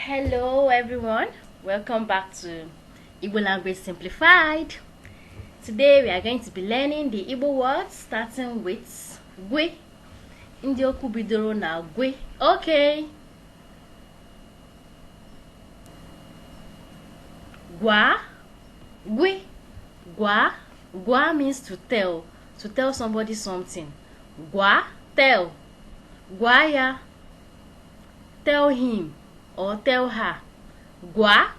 Hello everyone, welcome back to Igbo Language Simplified. Today we are going to be learning the Igbo words starting with gwe. Ndị okwu bidoro na gwe. Okay. Gwa, gwe. Gwa, gwa means to tell somebody something. Gwa, tell. Gwa ya, tell him or tell her. Gwa.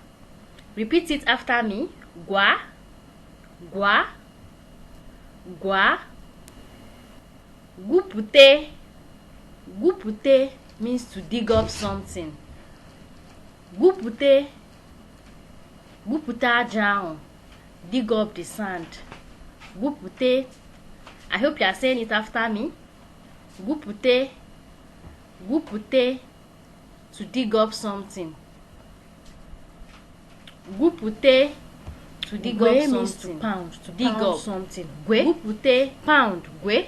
Repeat it after me. Gwa, gwa, gwa. Gupute. Gupute means to dig up something. Gupute. Gupute aja. Dig up the sand. Gupute. I hope you are saying it after me. Gupute. Gupute. To dig up something. Gupute. To dig up something. Means to pound. To dig up something. Gwe. Gupute. Pound. Gwe.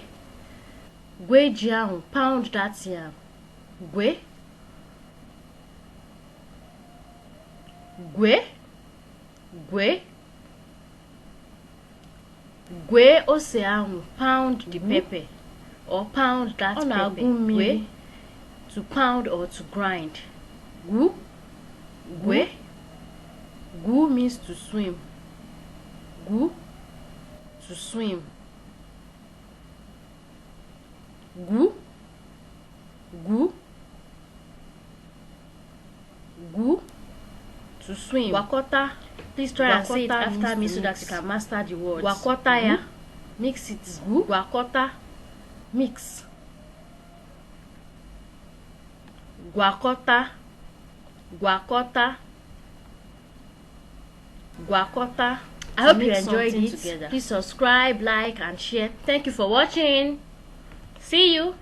Gwe jiahun. Pound that yam. Gwe. Gwe. Gwe. Gwe ose ahun. Pound the pepper. Or pound that pepper. Gwe. To pound or to grind. Gu. Gwe. Gu means to swim. Gu. To swim. Gu. Gu. Gu. To swim. Wakota. Please try and say it after me so that you can master the words. Wakota ya. Mix it. Gu. Wakota. Mix. Gwakota. Gwakota. Gwakota. I hope you enjoyed it. Together. Please subscribe, like, and share. Thank you for watching. See you.